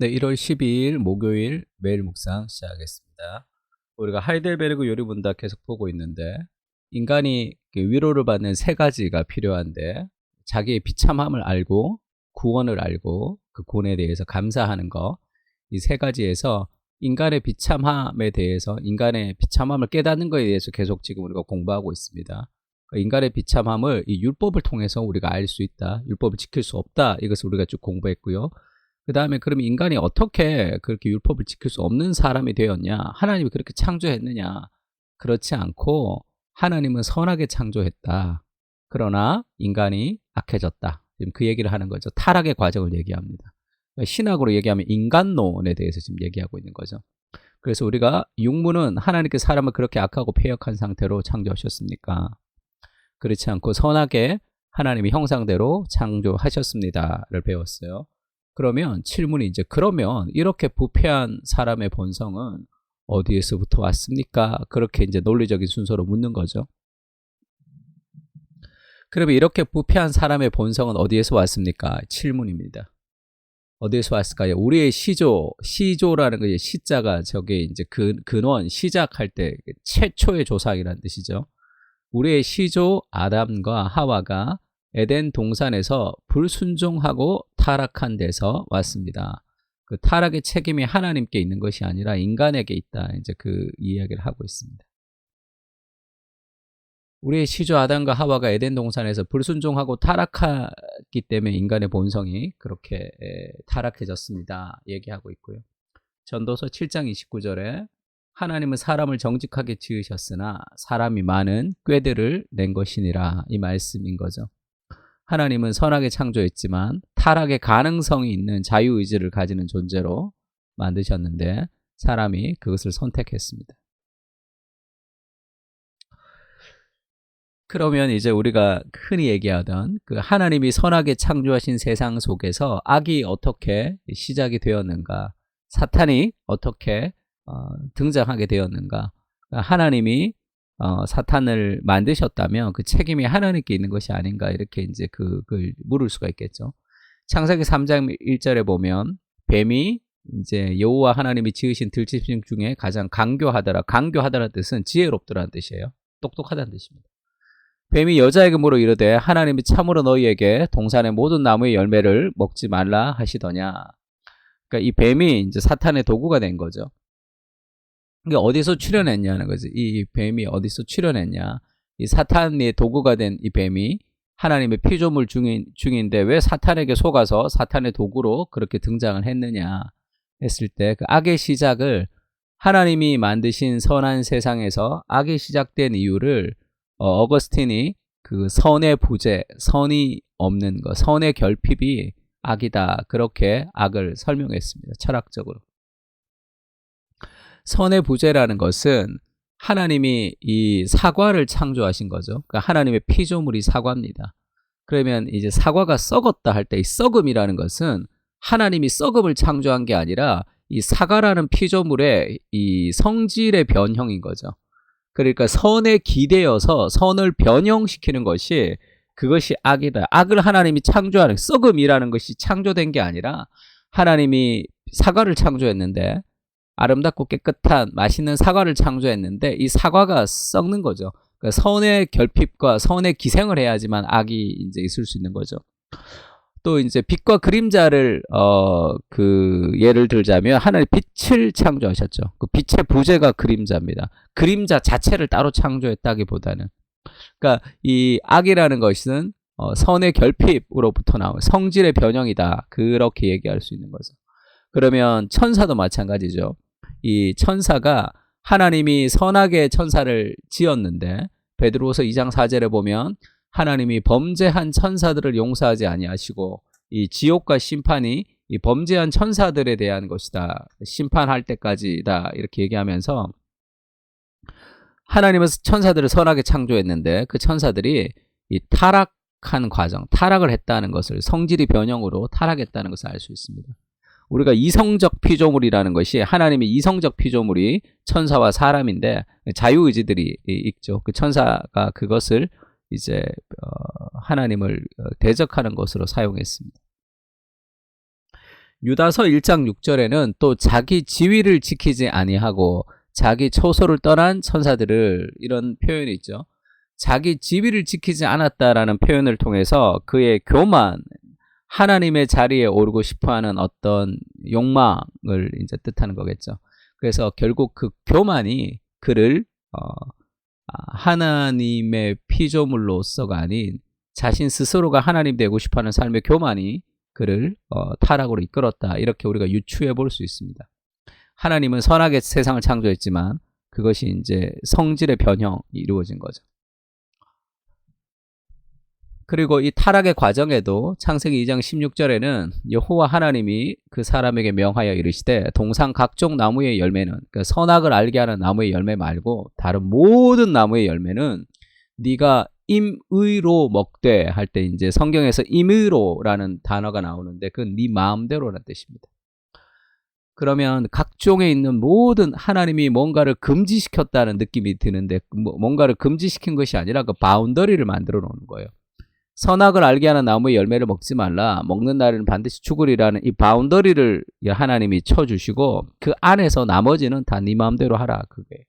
네, 1월 12일 목요일 매일 묵상 시작하겠습니다. 우리가 하이델베르그 요리문답 계속 보고 있는데 인간이 위로를 받는 세 가지가 필요한데 자기의 비참함을 알고 구원을 알고 그 구원에 대해서 감사하는 거, 이 세 가지에서 인간의 비참함에 대해서 인간의 비참함을 깨닫는 것에 대해서 계속 지금 우리가 공부하고 있습니다. 인간의 비참함을 이 율법을 통해서 우리가 알 수 있다. 율법을 지킬 수 없다. 이것을 우리가 쭉 공부했고요. 그 다음에 그럼 인간이 어떻게 그렇게 율법을 지킬 수 없는 사람이 되었냐? 하나님이 그렇게 창조했느냐? 그렇지 않고 하나님은 선하게 창조했다. 그러나 인간이 악해졌다. 지금 그 얘기를 하는 거죠. 타락의 과정을 얘기합니다. 신학으로 얘기하면 인간론에 대해서 지금 얘기하고 있는 거죠. 그래서 우리가 육문은 하나님께 사람을 그렇게 악하고 패역한 상태로 창조하셨습니까? 그렇지 않고 선하게 하나님의 형상대로 창조하셨습니다를 배웠어요. 그러면 질문이 이제 그러면 이렇게 부패한 사람의 본성은 어디에서부터 왔습니까? 그렇게 이제 논리적인 순서로 묻는 거죠. 그러면 이렇게 부패한 사람의 본성은 어디에서 왔습니까? 질문입니다. 어디에서 왔을까요? 우리의 시조라는 거 시자가 저게 이제 근원 시작할 때 최초의 조상이라는 뜻이죠. 우리의 시조 아담과 하와가 에덴 동산에서 불순종하고 타락한 데서 왔습니다. 그 타락의 책임이 하나님께 있는 것이 아니라 인간에게 있다. 이제 그 이야기를 하고 있습니다. 우리의 시조 아담과 하와가 에덴 동산에서 불순종하고 타락했기 때문에 인간의 본성이 그렇게 타락해졌습니다. 얘기하고 있고요. 전도서 7장 29절에 하나님은 사람을 정직하게 지으셨으나 사람이 많은 꾀들을 낸 것이니라, 이 말씀인 거죠. 하나님은 선하게 창조했지만 타락의 가능성이 있는 자유의지를 가지는 존재로 만드셨는데 사람이 그것을 선택했습니다. 그러면 이제 우리가 흔히 얘기하던 그 하나님이 선하게 창조하신 세상 속에서 악이 어떻게 시작이 되었는가, 사탄이 어떻게 등장하게 되었는가. 하나님이 사탄을 만드셨다면 그 책임이 하나님께 있는 것이 아닌가, 이렇게 이제 그걸 물을 수가 있겠죠. 창세기 3장 1절에 보면 뱀이 이제 여호와 하나님이 지으신 들짐승 중에 가장 강교하더라. 강교하다라는 뜻은 지혜롭더라는 뜻이에요. 똑똑하다는 뜻입니다. 뱀이 여자에게 물어 이르되 하나님이 참으로 너희에게 동산의 모든 나무의 열매를 먹지 말라 하시더냐. 그러니까 이 뱀이 이제 사탄의 도구가 된 거죠. 이게 어디서 출현했냐는 거지. 이 뱀이 어디서 출현했냐. 이 사탄의 도구가 된 이 뱀이 하나님의 피조물 중인데 왜 사탄에게 속아서 사탄의 도구로 그렇게 등장을 했느냐 했을 때 그 악의 시작을 하나님이 만드신 선한 세상에서 악이 시작된 이유를 어거스틴이 그 선의 부재, 선이 없는 것, 선의 결핍이 악이다, 그렇게 악을 설명했습니다. 철학적으로. 선의 부재라는 것은 하나님이 이 사과를 창조하신 거죠. 그러니까 하나님의 피조물이 사과입니다. 그러면 이제 사과가 썩었다 할 때 이 썩음이라는 것은 하나님이 썩음을 창조한 게 아니라 이 사과라는 피조물의 이 성질의 변형인 거죠. 그러니까 선에 기대어서 선을 변형시키는 것이, 그것이 악이다. 악을 하나님이 창조하는, 썩음이라는 것이 창조된 게 아니라 하나님이 사과를 창조했는데, 아름답고 깨끗한 맛있는 사과를 창조했는데 이 사과가 썩는 거죠. 그러니까 선의 결핍과 선의 기생을 해야지만 악이 이제 있을 수 있는 거죠. 또 이제 빛과 그림자를 그 예를 들자면 하나님 빛을 창조하셨죠. 그 빛의 부재가 그림자입니다. 그림자 자체를 따로 창조했다기보다는, 그러니까 이 악이라는 것은 선의 결핍으로부터 나온 성질의 변형이다, 그렇게 얘기할 수 있는 거죠. 그러면 천사도 마찬가지죠. 이 천사가 하나님이 선하게 천사를 지었는데 베드로후서 2장 4절에 보면 하나님이 범죄한 천사들을 용서하지 아니하시고 이 지옥과 심판이 이 범죄한 천사들에 대한 것이다, 심판할 때까지다, 이렇게 얘기하면서 하나님은 천사들을 선하게 창조했는데 그 천사들이 이 타락한 과정, 타락을 했다는 것을, 성질이 변형으로 타락했다는 것을 알 수 있습니다. 우리가 이성적 피조물이라는 것이, 하나님의 이성적 피조물이 천사와 사람인데 자유의지들이 있죠. 그 천사가 그것을 이제 하나님을 대적하는 것으로 사용했습니다. 유다서 1장 6절에는 또 자기 지위를 지키지 아니하고 자기 처소를 떠난 천사들을, 이런 표현이 있죠. 자기 지위를 지키지 않았다라는 표현을 통해서 그의 교만, 하나님의 자리에 오르고 싶어하는 어떤 욕망을 이제 뜻하는 거겠죠. 그래서 결국 그 교만이 그를 하나님의 피조물로서가 아닌 자신 스스로가 하나님 되고 싶어하는 삶의 교만이 그를 타락으로 이끌었다. 이렇게 우리가 유추해 볼 수 있습니다. 하나님은 선하게 세상을 창조했지만 그것이 이제 성질의 변형이 이루어진 거죠. 그리고 이 타락의 과정에도 창세기 2장 16절에는 여호와 하나님이 그 사람에게 명하여 이르시되 동산 각종 나무의 열매는, 그러니까 선악을 알게 하는 나무의 열매 말고 다른 모든 나무의 열매는 네가 임의로 먹되 할 때 이제 성경에서 임의로라는 단어가 나오는데 그건 네 마음대로라는 뜻입니다. 그러면 각종에 있는 모든, 하나님이 뭔가를 금지시켰다는 느낌이 드는데 뭔가를 금지시킨 것이 아니라 그 바운더리를 만들어 놓는 거예요. 선악을 알게 하는 나무의 열매를 먹지 말라. 먹는 날에는 반드시 죽으리라는 이 바운더리를 하나님이 쳐주시고 그 안에서 나머지는 다 네 마음대로 하라. 그게.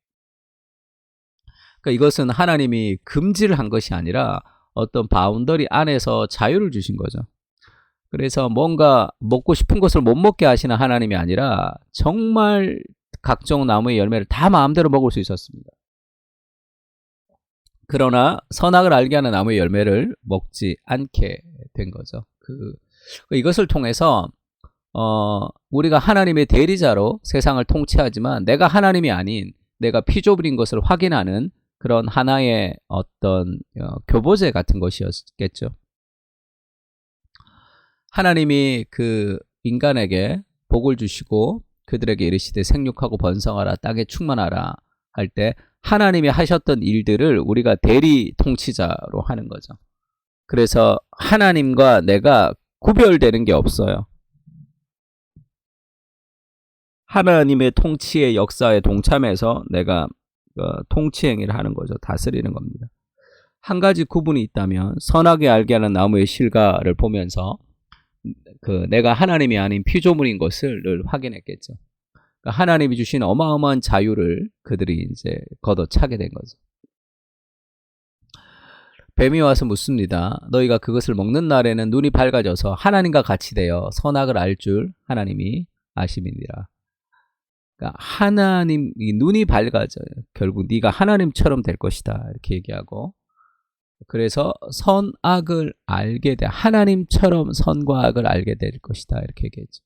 그러니까 이것은 하나님이 금지를 한 것이 아니라 어떤 바운더리 안에서 자유를 주신 거죠. 그래서 뭔가 먹고 싶은 것을 못 먹게 하시는 하나님이 아니라 정말 각종 나무의 열매를 다 마음대로 먹을 수 있었습니다. 그러나 선악을 알게 하는 나무의 열매를 먹지 않게 된 거죠. 이것을 통해서 우리가 하나님의 대리자로 세상을 통치하지만 내가 하나님이 아닌 내가 피조물인 것을 확인하는 그런 하나의 어떤 교보제 같은 것이었겠죠. 하나님이 그 인간에게 복을 주시고 그들에게 이르시되 생육하고 번성하라 땅에 충만하라 할 때 하나님이 하셨던 일들을 우리가 대리 통치자로 하는 거죠. 그래서 하나님과 내가 구별되는 게 없어요. 하나님의 통치의 역사에 동참해서 내가 통치 행위를 하는 거죠. 다스리는 겁니다. 한 가지 구분이 있다면 선하게 알게 하는 나무의 실과를 보면서 내가 하나님이 아닌 피조물인 것을 확인했겠죠. 하나님이 주신 어마어마한 자유를 그들이 이제 걷어차게 된 거죠. 뱀이 와서 묻습니다. 너희가 그것을 먹는 날에는 눈이 밝아져서 하나님과 같이 되어 선악을 알 줄 하나님이 아심이니라. 그러니까 하나님이 눈이 밝아져요. 결국 네가 하나님처럼 될 것이다. 이렇게 얘기하고, 그래서 선악을 알게 돼, 하나님처럼 선과 악을 알게 될 것이다. 이렇게 얘기했죠.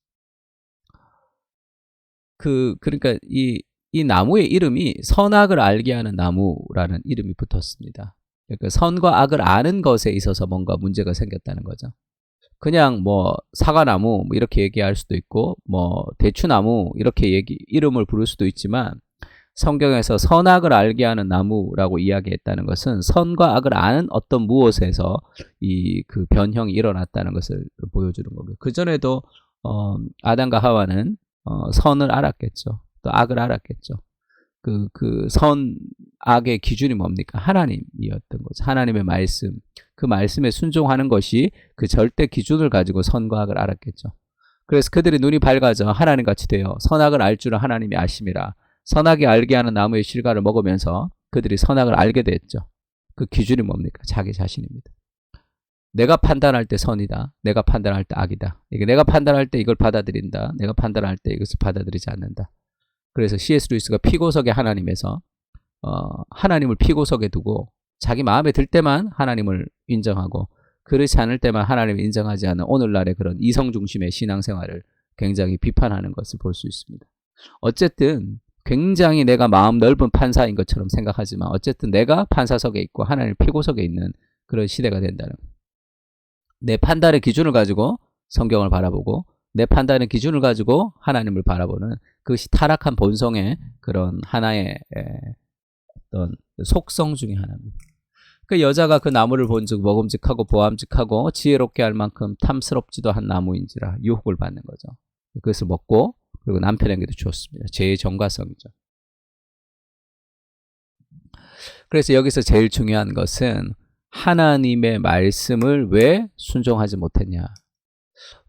그러니까 이 나무의 이름이 선악을 알게 하는 나무라는 이름이 붙었습니다. 그러니까 선과 악을 아는 것에 있어서 뭔가 문제가 생겼다는 거죠. 그냥 뭐 사과나무 이렇게 얘기할 수도 있고 뭐 대추나무 이렇게 이름을 부를 수도 있지만 성경에서 선악을 알게 하는 나무라고 이야기했다는 것은 선과 악을 아는 어떤 무엇에서 그 변형이 일어났다는 것을 보여주는 거고요. 그전에도 아담과 하와는 선을 알았겠죠. 또 악을 알았겠죠. 악의 기준이 뭡니까? 하나님이었던 거죠. 하나님의 말씀, 그 말씀에 순종하는 것이 그 절대 기준을 가지고 선과 악을 알았겠죠. 그래서 그들의 눈이 밝아져 하나님같이 되어 선악을 알 줄은 하나님이 아심이라. 선악이 알게 하는 나무의 실과를 먹으면서 그들이 선악을 알게 됐죠. 그 기준이 뭡니까? 자기 자신입니다. 내가 판단할 때 선이다. 내가 판단할 때 악이다. 이게 내가 판단할 때 이걸 받아들인다. 내가 판단할 때 이것을 받아들이지 않는다. 그래서 C.S. 루이스가 피고석의 하나님에서 하나님을 피고석에 두고 자기 마음에 들 때만 하나님을 인정하고 그렇지 않을 때만 하나님을 인정하지 않는 오늘날의 그런 이성 중심의 신앙생활을 굉장히 비판하는 것을 볼 수 있습니다. 어쨌든 굉장히 내가 마음 넓은 판사인 것처럼 생각하지만 어쨌든 내가 판사석에 있고 하나님 피고석에 있는 그런 시대가 된다는 거예요. 내 판단의 기준을 가지고 성경을 바라보고 내 판단의 기준을 가지고 하나님을 바라보는 그것이 타락한 본성의 그런 하나의 어떤 속성 중에 하나입니다. 그 여자가 그 나무를 본즉 먹음직하고 보암직하고 지혜롭게 할 만큼 탐스럽지도 한 나무인지라 유혹을 받는 거죠. 그것을 먹고 그리고 남편에게도 주었습니다. 죄의 전과성이죠. 그래서 여기서 제일 중요한 것은 하나님의 말씀을 왜 순종하지 못했냐?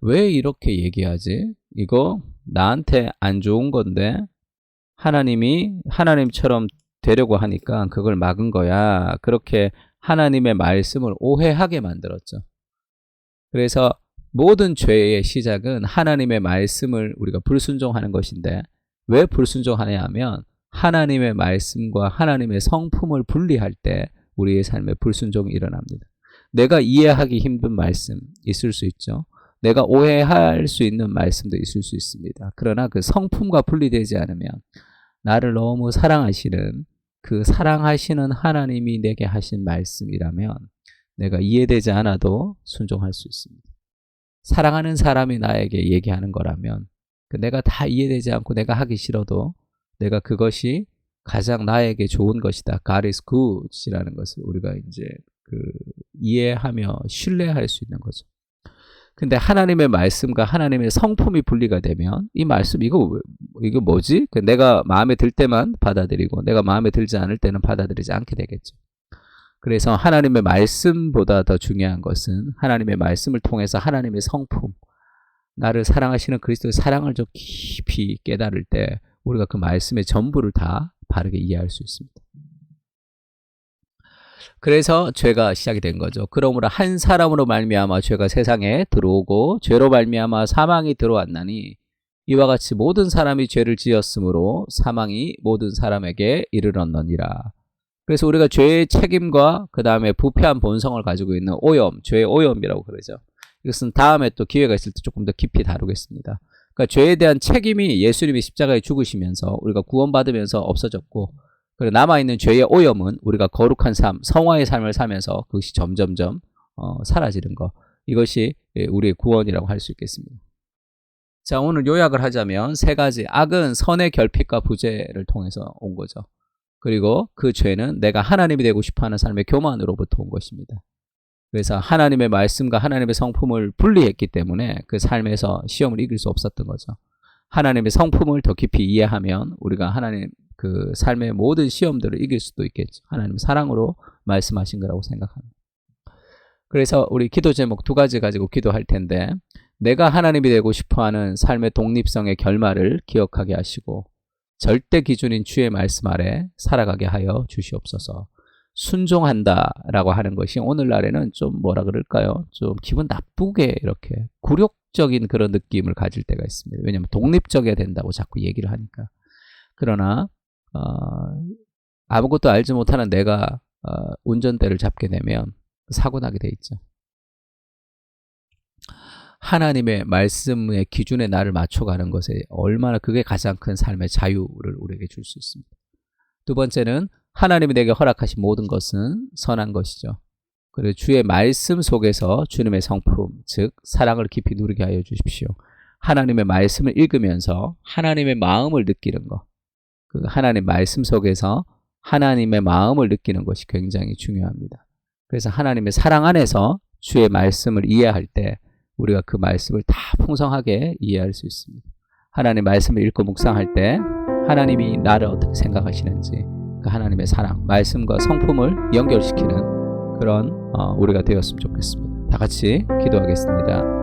왜 이렇게 얘기하지? 이거 나한테 안 좋은 건데 하나님이 하나님처럼 되려고 하니까 그걸 막은 거야. 그렇게 하나님의 말씀을 오해하게 만들었죠. 그래서 모든 죄의 시작은 하나님의 말씀을 우리가 불순종하는 것인데 왜 불순종하냐 하면 하나님의 말씀과 하나님의 성품을 분리할 때 우리의 삶에 불순종이 일어납니다. 내가 이해하기 힘든 말씀 있을 수 있죠. 내가 오해할 수 있는 말씀도 있을 수 있습니다. 그러나 그 성품과 분리되지 않으면 나를 너무 사랑하시는 그 사랑하시는 하나님이 내게 하신 말씀이라면 내가 이해되지 않아도 순종할 수 있습니다. 사랑하는 사람이 나에게 얘기하는 거라면 내가 다 이해되지 않고 내가 하기 싫어도 내가 그것이 가장 나에게 좋은 것이다. God is good 이라는 것을 우리가 이제 이해하며 신뢰할 수 있는 거죠. 근데 하나님의 말씀과 하나님의 성품이 분리가 되면 이 말씀 이거 뭐지? 내가 마음에 들 때만 받아들이고 내가 마음에 들지 않을 때는 받아들이지 않게 되겠죠. 그래서 하나님의 말씀보다 더 중요한 것은 하나님의 말씀을 통해서 하나님의 성품, 나를 사랑하시는 그리스도의 사랑을 좀 깊이 깨달을 때 우리가 그 말씀의 전부를 다 바르게 이해할 수 있습니다. 그래서 죄가 시작이 된 거죠. 그러므로 한 사람으로 말미암아 죄가 세상에 들어오고 죄로 말미암아 사망이 들어왔나니 이와 같이 모든 사람이 죄를 지었으므로 사망이 모든 사람에게 이르렀느니라. 그래서 우리가 죄의 책임과 그 다음에 부패한 본성을 가지고 있는 오염, 죄의 오염이라고 그러죠. 이것은 다음에 또 기회가 있을 때 조금 더 깊이 다루겠습니다. 그러니까 죄에 대한 책임이 예수님이 십자가에 죽으시면서 우리가 구원받으면서 없어졌고, 그리고 남아있는 죄의 오염은 우리가 거룩한 삶, 성화의 삶을 살면서 그것이 점점점 사라지는 것. 이것이 우리의 구원이라고 할 수 있겠습니다. 자, 오늘 요약을 하자면 세 가지. 악은 선의 결핍과 부재를 통해서 온 거죠. 그리고 그 죄는 내가 하나님이 되고 싶어하는 삶의 교만으로부터 온 것입니다. 그래서 하나님의 말씀과 하나님의 성품을 분리했기 때문에 그 삶에서 시험을 이길 수 없었던 거죠. 하나님의 성품을 더 깊이 이해하면 우리가 하나님 그 삶의 모든 시험들을 이길 수도 있겠죠. 하나님 사랑으로 말씀하신 거라고 생각합니다. 그래서 우리 기도 제목 두 가지 가지고 기도할 텐데, 내가 하나님이 되고 싶어하는 삶의 독립성의 결말을 기억하게 하시고 절대 기준인 주의 말씀 아래 살아가게 하여 주시옵소서. 순종한다라고 하는 것이 오늘날에는 좀 뭐라 그럴까요? 좀 기분 나쁘게 이렇게 굴욕적인 그런 느낌을 가질 때가 있습니다. 왜냐하면 독립적이어야 된다고 자꾸 얘기를 하니까. 그러나 아무것도 알지 못하는 내가 운전대를 잡게 되면 사고 나게 돼 있죠. 하나님의 말씀의 기준에 나를 맞춰가는 것에 얼마나 그게 가장 큰 삶의 자유를 우리에게 줄 수 있습니다. 두 번째는 하나님이 내게 허락하신 모든 것은 선한 것이죠. 그리고 주의 말씀 속에서 주님의 성품, 즉 사랑을 깊이 누리게 하여 주십시오. 하나님의 말씀을 읽으면서 하나님의 마음을 느끼는 것, 그 하나님 말씀 속에서 하나님의 마음을 느끼는 것이 굉장히 중요합니다. 그래서 하나님의 사랑 안에서 주의 말씀을 이해할 때 우리가 그 말씀을 다 풍성하게 이해할 수 있습니다. 하나님 말씀을 읽고 묵상할 때 하나님이 나를 어떻게 생각하시는지, 그 하나님의 사랑, 말씀과 성품을 연결시키는 그런 우리가 되었으면 좋겠습니다. 다 같이 기도하겠습니다.